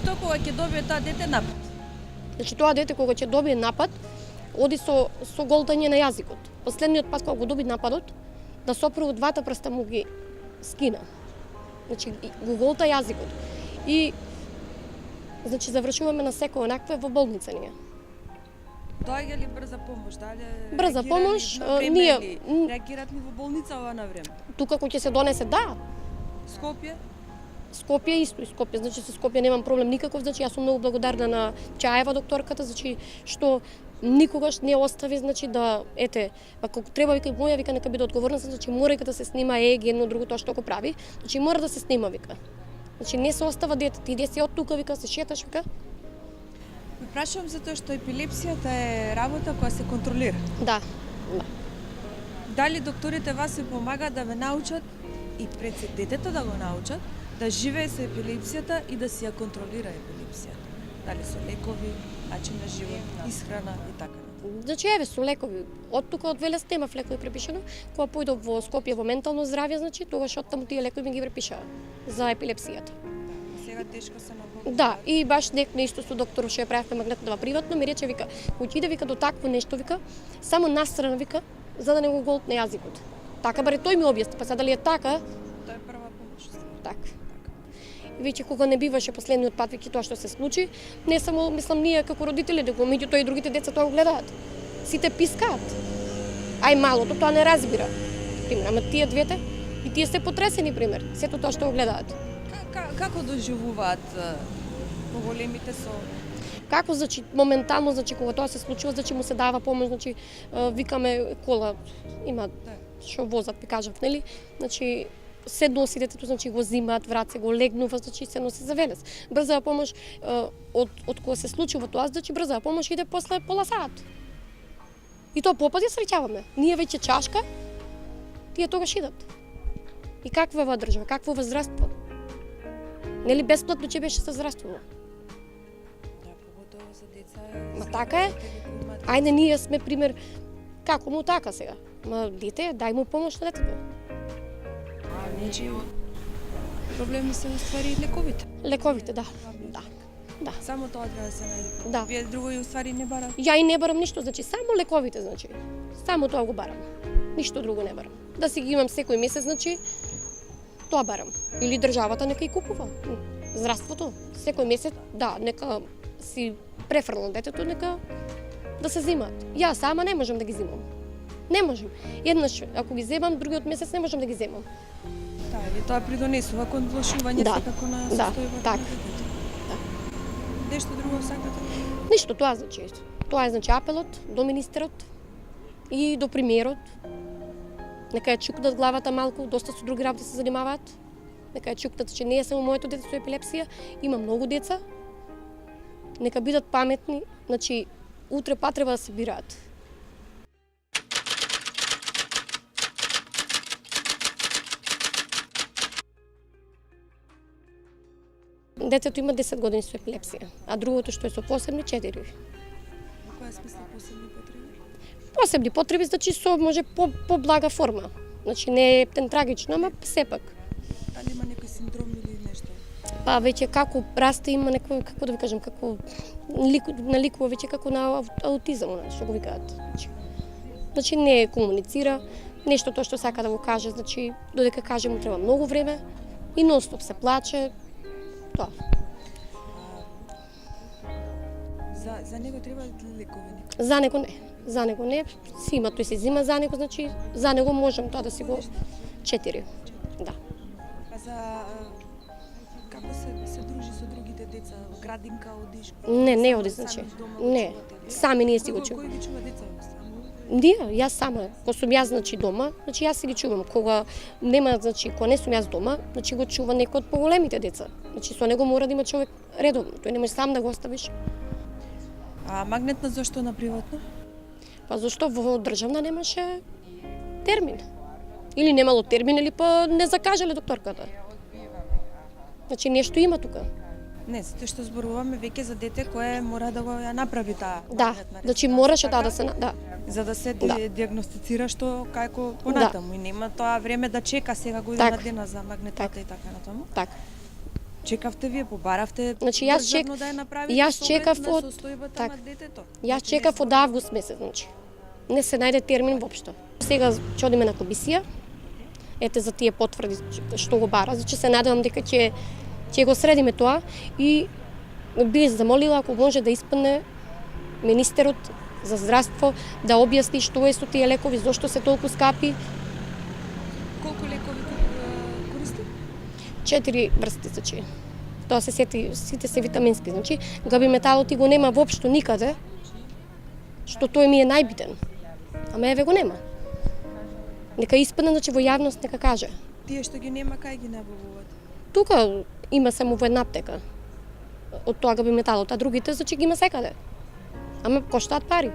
што кога ќе добие тоа дете напад? Значи тоа дете кога ќе добие напад, оди со голтање на јазикот. Последниот пат кога го доби нападот, да сопрво двата прста му ги скина. Значи го голта јазикот. И значи завршуваме на секој онаква во болница ние. Доаѓа ли брза помош? Дали Брза помош, ние реагираат ли во болница ова на време? Тука кој ќе се донесе, да. Скопје? Скопје исто и Скопје, значи со Скопје немам проблем никаков, значи јас сум многу благодарна на Чаева докторката, значи што никогаш не остави, значи да ако треба вика моја вика нека биде одговорна, значи мора да се снима едно друго тоа што го прави, значи мора да се снима вика. Значи не се остава дете, ти иде си од тука вика, се шеташ вика. Ме прашувам затоа што епилепсијата е работа која се контролира. Да. Дали докторите вас се помагаат да ве научат и пред се детето да го научат да живее со епилепсијата и да си ја контролира епилепсијата? Дали со лекови, начин на живот, исхрана и така натаму? Значи еве со лекови. Од тука од Велес немав лекови препишано, кога појдов во Скопје во ментално здравје, значи тогаш оттаму тие лекови ми ги препишаа за епилепсијата. Сега тешко се набавува. Да, и баш некој исто со доктор што ја правевме магнетна приватно, ми рече вика, кој иде вика до такво нешто вика, само настрана вика, за да не го голтне јазикот. Така баре тој ми објасни, па сега дали е така? Тоа е прва помош. Така. И веќе кога не биваше последниот пат веќе тоа што се случи, не само мислам ние како родители, него меѓутоа и другите деца тоа го гледаат. Сите пискаат. Ај малото тоа не разбира. Пример, ама тие двете и тие се потресени пример, сето тоа што го гледаат. Како доживуваат поголемите со Како значи моментално значи кога тоа се случува, значи му се дава помош, значи викаме кола има што возат, ви кажав, нели? Значи се носи детето, значи го зимаат, врат се го легнува, значи се носи за Велес. Брза помош од кога се случува тоа, значи брза помош иде после пола сат. И тоа попади среќаваме. Ние веќе чашка, тие тогаш идат. И каква ова држава, какво ова здравство? Нели бесплатно ќе беше со здравствено? Ма така е. Ајде ние сме пример како му така сега. Ма дете, дај му помош на детето. Значи проблеми се уствари лековите. Лековите, да. Да. Само тоа треба да се најде. Да. Вие друго и уствари не барате. Ја и не барам ништо, значи само лековите, значи. Само тоа го барам. Ништо друго не барам. Да си ги имам секој месец, значи тоа барам. Или државата нека и купува. Здравството секој месец, да, нека си префрлам детето, нека да се земаат. Ја сама не можам да ги земам. Не можам. Еднаш ако ги земам, другиот месец не можам да ги земам. Да, и тоа придонесува кон влошување секако на состојбата така. на детето. Нешто друго сакате? Ништо, тоа значи. Тоа е значи апелот до министерот и до премиерот. Нека ја чукнат главата малку, доста со други работи се занимаваат. Нека ја чукнат, че не е само моето дете со епилепсија, има многу деца. Нека бидат паметни, значи утре па треба да се бираат. Детето има 10 години со епилепсија, а другото што е со посебни 4. Во која смисла посебни потреби? Посебни потреби значи со може поблага форма. Значи не е трагично, ама сепак. Дали има некој синдром или нешто? Па веќе како расте има некој, како да ви кажам, како наликува веќе како на аутизам, што го викаат. Значи не комуницира, нешто тоа што сака да го каже, значи додека каже му треба многу време и нонстоп се плаче. Тоа. За него треба лекови некој? За него не. Си има, тој се зима за него, значи за него можам тоа да си го 4. Да. А за како се дружи со другите деца, во градинка одиш? Не оди, значи. Не. Сами ние си го чуваме. Кој ги чува деца? Ние, јас сама, кога сум јас значи дома, значи јас си ги чувам. Кога нема, значи кога не сум јас дома, значи го чува некој од поголемите деца. Значи со него мора да има човек редовно. Тој не може сам да го оставиш. А магнетна зошто на приватно? Па зашто во државна немаше термин. Или немало термин, или па не закажале докторката. Значи нешто има тука. Не, затоа што зборуваме веќе за дете кое мора да го ја направи таа. Да, значи мораше таа да се да. За да се диагностицира што како понатаму и нема тоа време да чека сега година дена за магнетата и така натаму. Така. Чекавте вие, побаравте Значи, јас државно да ја направите јас со чекав оглед на од- состојбата так. на детето. Јас Значи, чекав не од август месец, значи. Не се најде термин воопшто. Сега ќе одиме на комисија. Ете за тие потврди што го бара. Значи се надевам дека ќе го средиме тоа и би замолила ако може да испадне министерот за здравство да објасни што е со тие лекови, зошто се толку скапи. Колку лекови користи? 4 врсти, значи. Тоа се сите се витамински, значи габиметалот и го нема воопшто никаде, што тој ми е најбитен. Ама еве го нема. Нека испадне, значи во јавност нека каже. Тие што ги нема, кај ги набавуваат? Тука има само во една аптека од тоа габиметалот, а другите значи ги има секаде. Ама коштаат пари.